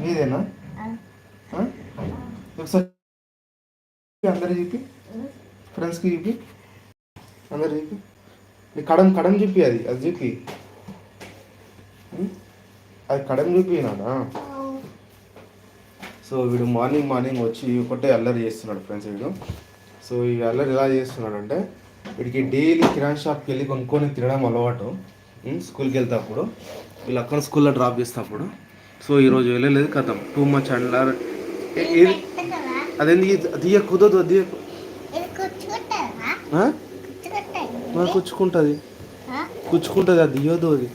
మీదేనా? ఒకసారి అందరు చెప్పి, ఫ్రెండ్స్కి చెప్పి, అందరు చెప్పి, నీ కడం కడం చెప్పి, అది చెప్పి, అది కడం చూపి నానా. సో వీడు మార్నింగ్ వచ్చి ఒకటే అల్లరి చేస్తున్నాడు ఫ్రెండ్స్ వీడు. సో ఈ అల్లరి ఎలా చేస్తున్నాడు అంటే, వీడికి డైలీ కిరాణా షాప్కి వెళ్ళి కొనుక్కొని తినడం అలవాటు. స్కూల్కి వెళ్తాప్పుడు వీళ్ళు అక్కడ స్కూల్లో డ్రాప్ చేసినప్పుడు. సో ఈరోజు వెళ్ళలేదు, కథం టూ మచ్ అల్లర్. అదేంది దియ్య కుదరదు, అది కుచ్చుకుంటుంది, అది దియ్యదు. అది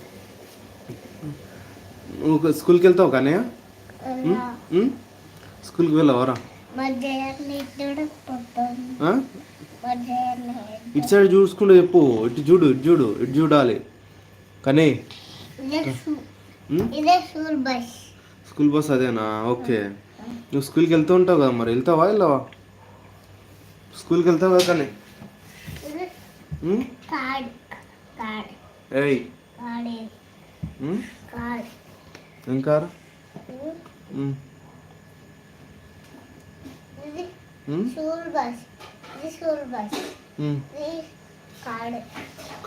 నువ్వు స్కూల్కి వెళ్తావు కానీ స్కూల్కి వెళ్ళావరా? ఇటు సైడ్ చూసుకుంటూ చెప్పు, ఇటు చూడాలి కానీ. స్కూల్ బస్ అదేనా? ఓకే. నువ్వు స్కూల్కి వెళ్తూ ఉంటావు కదా, మరి వెళ్ళావా? స్కూల్కి వెళ్తావు కదా కానీ. ఏయ్ ఏం కారు?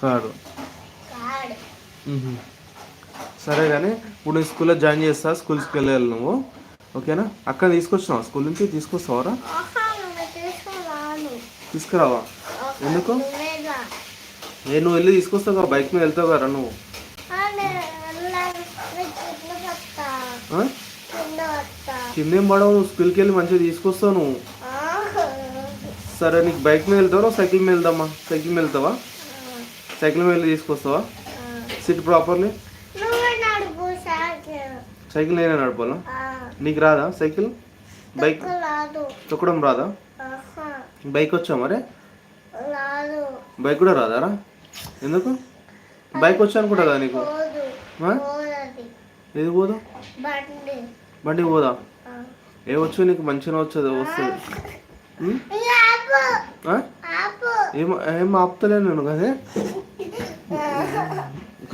కాడు. సరే కానీ ఇప్పుడు నీ స్కూల్లో జాయిన్ చేస్తా, స్కూల్స్కి వెళ్ళాలి నువ్వు, ఓకేనా? అక్కడ తీసుకొచ్చినావా? స్కూల్ నుంచి తీసుకొస్తావరా? తీసుకురావా? ఎందుకు? నువ్వు వెళ్ళి తీసుకొస్తావు కదా, బైక్ మీద వెళ్తావు కదా నువ్వు. కిందేం పడవు, నువ్వు స్కూల్కి వెళ్ళి మంచిగా తీసుకొస్తావు నువ్వు. సరే నీకు బైక్ మీద వెళ్తావా, సైకిల్ మీద వెళ్దామా? సైకిల్ మీద వెళ్తావా? సైకిల్ మీద వెళ్ళి తీసుకొస్తావా? SIT properly. సైకిల్ నేనే నడపాలా? నీకు రాదా సైకిల్? బైక్ తొక్కడం రాదా? బైక్ వచ్చా మరి? బైక్ కూడా రాదారా? ఎందుకు? బైక్ వచ్చా అనుకుంటా కదా నీకు. ఏది పోదా? బండికి పోదా? ఏమొచ్చు నీకు? మంచిగా వచ్చేది వస్తుంది. ఏం ఆపుతలేను నేను కదే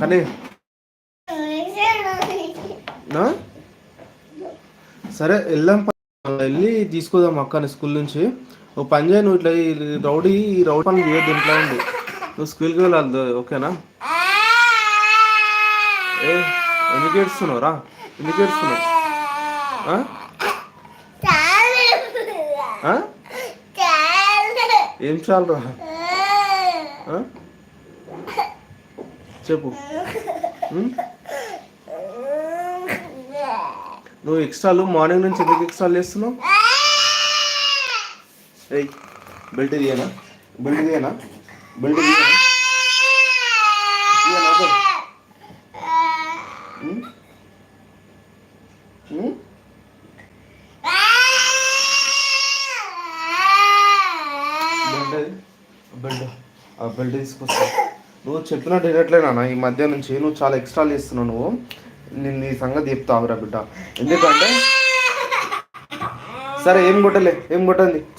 కానీ. సరే వెళ్దాం, వెళ్ళి తీసుకుందాం అక్కని స్కూల్ నుంచి. ఓ పని చేయి, నువ్వు ఇట్లా రౌడీ పనులు చేయొద్దు ఇంట్లో ఉండి, నువ్వు స్కూల్కి వెళ్ళాలి, ఓకేనా? ఎందుకు ఏడుస్తున్నావు రా? ఎందుకు ఏడుస్తున్నావు? ఏం చాలరా? చెప్పు. నువ్వు ఎక్స్ట్రాలు మార్నింగ్ నుంచి ఎందుకు ఎక్స్ట్రాలు చేస్తున్నావు? ఏయ్ బెల్ట్ తీయనా? బెల్ట్ తీయనా? బెల్ట్ తీయనా? బెల్ట్ తీసుకొస్తా. నువ్వు చెప్పినట్టు వినట్లేనా? ఈ మధ్య నుంచి నువ్వు చాలా ఎక్స్ట్రాలు చేస్తున్నావు. నువ్వు నేను ఈ సంగతి చెప్తావురా బిడ్డ. ఎందుకంటే సరే ఏం కొట్టండి.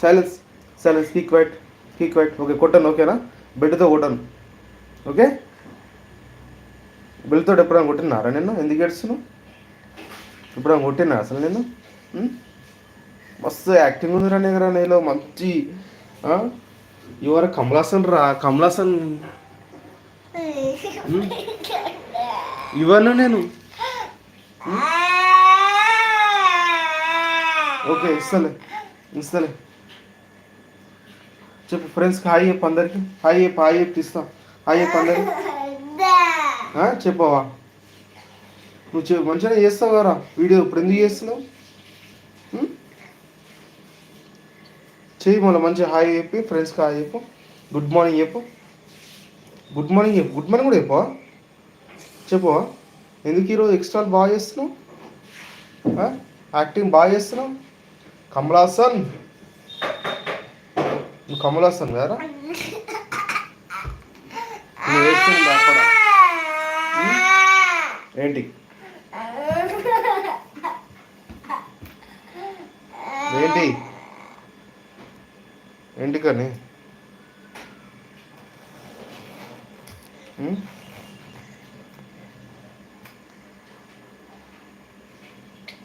Silence కీక్ white. ఓకే కొట్టను, ఓకేనా? బెడ్తో కొట్టను, ఓకే? బెల్ట్తో ఎప్పుడైనా కొట్టినారా నిన్ను? ఎందుకు ఏడుస్తున్నావు? ఎప్పుడైనా కొట్టినా అసలు నేను? మస్తు యాక్టింగ్ ఉందిరా నీకు, నీలో మంచి. యువర్ కమలాసన్ రా, కమలాసన్. ఇవ్వను నేను. ఓకే ఇస్తలే. చెప్పు ఫ్రెండ్స్కి హాయ్ చెప్పు, అందరికి హాయ్ చెప్పు తీస్తా. హాయ్ చెప్పు అందరికి. చెప్పవా? నువ్వు మంచిగా చేస్తావు కదా వీడియో, ఇప్పుడు ఎందుకు చేస్తున్నావు? చెయ్యి మళ్ళీ మంచిగా హాయ్ చెప్పి ఫ్రెండ్స్కి హాయ్ చెప్పు. గుడ్ మార్నింగ్ చెప్పు. గుడ్ మార్నింగ్ కూడా చెప్పవా? ఎందుకు ఈరోజు ఎక్స్ట్రా బాగా చేస్తున్నావు? యాక్టింగ్ బాగా చేస్తున్నావు. కమలాసన్, నువ్వు కమలాసన్ కదా? నువ్వు వేస్తుంది బాపడా ఏంటి? ఏంటి కానీ